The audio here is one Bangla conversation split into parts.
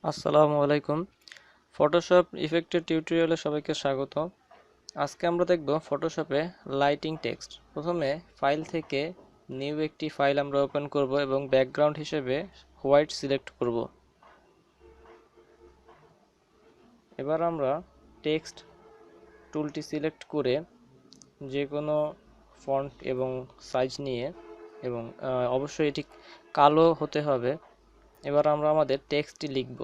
আসসালামু আলাইকুম। ফটোশপ ইফেক্টের টিউটোরিয়ালে সবাইকে স্বাগত। আজকে আমরা দেখব ফটোশপে লাইটিং টেক্সট। প্রথমে ফাইল থেকে নিউ একটি ফাইল আমরা ওপেন করব এবং ব্যাকগ্রাউন্ড হিসেবে হোয়াইট সিলেক্ট করব। এবার আমরা টেক্সট টুলটি সিলেক্ট করে যে কোনো ফন্ট এবং সাইজ নিয়ে এবং অবশ্যই এটি কালো হতে হবে। এবার আমরা আমাদের টেক্সটটি লিখব।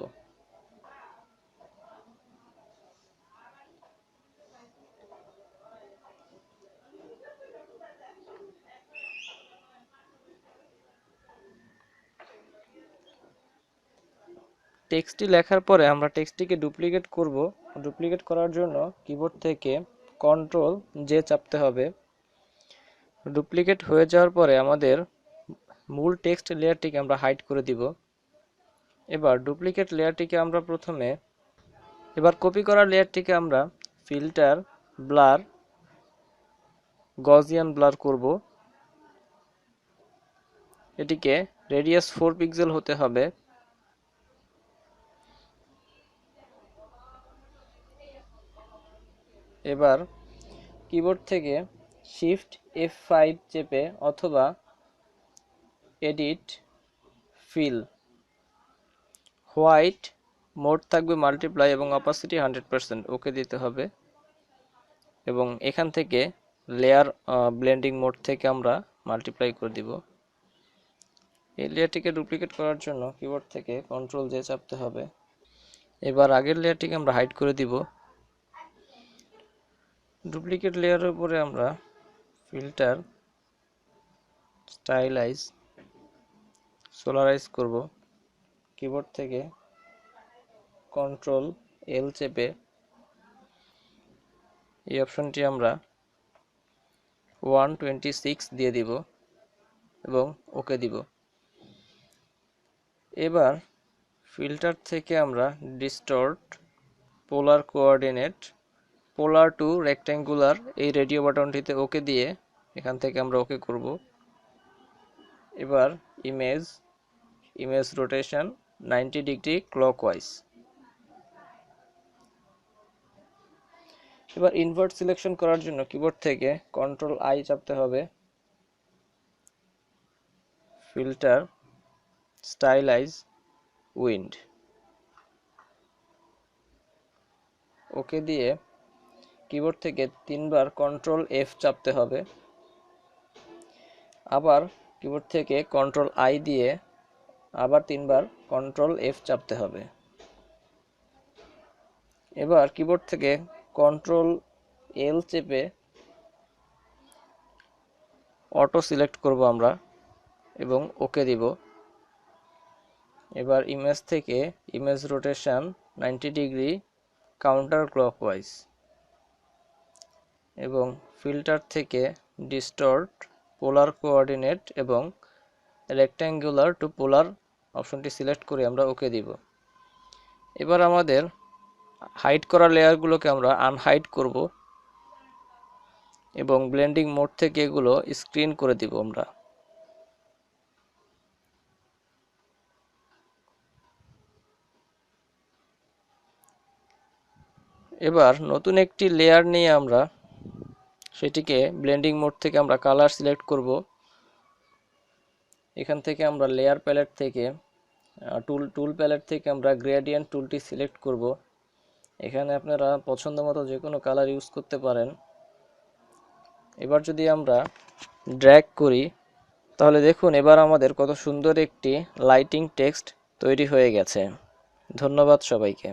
টেক্সটটি লেখার পরে আমরা টেক্সটটিকে ডুপ্লিকেট করব। ডুপ্লিকেট করার জন্য কিবোর্ড থেকে কন্ট্রোল জে চাপতে হবে। ডুপ্লিকেট হয়ে যাওয়ার পরে আমাদের মূল টেক্সট লেয়ারটিকে আমরা হাইড করে দিব। এবার ডুপ্লিকেট লেয়ারটিকে আমরা কপি করা লেয়ারটিকে আমরা ফিল্টার, ব্লার, গজিয়ান ব্লার করব। এটিকে রেডিয়াস 4 পিক্সেল হতে হবে। এবার কিবোর্ড থেকে শিফট F5 চেপে অথবা এডিট ফিল, হোয়াইট মোড থাকবে মাল্টিপ্লাই এবং অপাসিটি 100%, ওকে দিতে হবে। এবং এখান থেকে লেয়ার ব্লেন্ডিং মোড থেকে আমরা মাল্টিপ্লাই করে দিব। এই লেয়ারটিকে ডুপ্লিকেট করার জন্য কিবোর্ড থেকে কন্ট্রোল জে চাপতে হবে। এবার আগের লেয়ারটিকে আমরা হাইড করে দিব। ডুপ্লিকেট লেয়ারের উপরে আমরা ফিল্টার, স্টাইলাইজ, সোলারাইজ করব। কিবোর্ড থেকে কন্ট্রোল এল চেপে এই অপশনটি আমরা 126 দিয়ে দিব এবং ওকে দিব। এবার ফিল্টার থেকে আমরা ডিস্টর্ট, পোলার কোঅর্ডিনেট, পোলার টু রেক্ট্যাঙ্গুলার এই রেডিও বাটনটিতে ওকে দিয়ে এখান থেকে আমরা ওকে করব। এবার ইমেজ রোটেশন 90 ডিগ্রি ক্লকওয়াইজ। এবার ইনভার্ট সিলেকশন করার জন্য কিবোর্ড থেকে কন্ট্রোল আই চাপতে হবে। ফিল্টার, স্টাইলাইজ, উইন্ড, ওকে দিয়ে কিবোর্ড থেকে 3 বার কন্ট্রোল এফ চাপতে হবে। আবার কিবোর্ড থেকে কন্ট্রোল আই দিয়ে আবার 3 বার কন্ট্রোল এফ চাপতে হবে। এবার কিবোর্ড থেকে কন্ট্রোল এল চেপে অটো সিলেক্ট করব আমরা এবং ওকে দিব। এবার ইমেজ থেকে image rotation 90 degree counter clockwise এবং ফিল্টার থেকে ডিস্টর্ট, পোলার কোঅর্ডিনেট এবং রেক্ট্যাঙ্গুলার টু পোলার অপশনটি সিলেক্ট করে আমরা ওকে দিব। এবার আমাদের হাইড করা লেয়ারগুলোকে আমরা আনহাইড করব এবং ব্লেন্ডিং মোড থেকে এগুলো স্ক্রিন করে দিব আমরা। এবার নতুন একটি লেয়ার নিয়ে আমরা সেটিকে ব্লেন্ডিং মোড থেকে আমরা কালার সিলেক্ট করব। এখান থেকে আমরা লেয়ার প্যালেট থেকে টুল প্যালেট থেকে আমরা গ্রেডিয়েন্ট টুলটি সিলেক্ট করব। এখানে আপনারা পছন্দ মতো যে কোনো কালার ইউজ করতে পারেন। এবার যদি আমরা ড্র্যাগ করি তাহলে দেখুন এবার আমাদের কত সুন্দর একটি লাইটিং টেক্সট তৈরি হয়ে গেছে। ধন্যবাদ সবাইকে।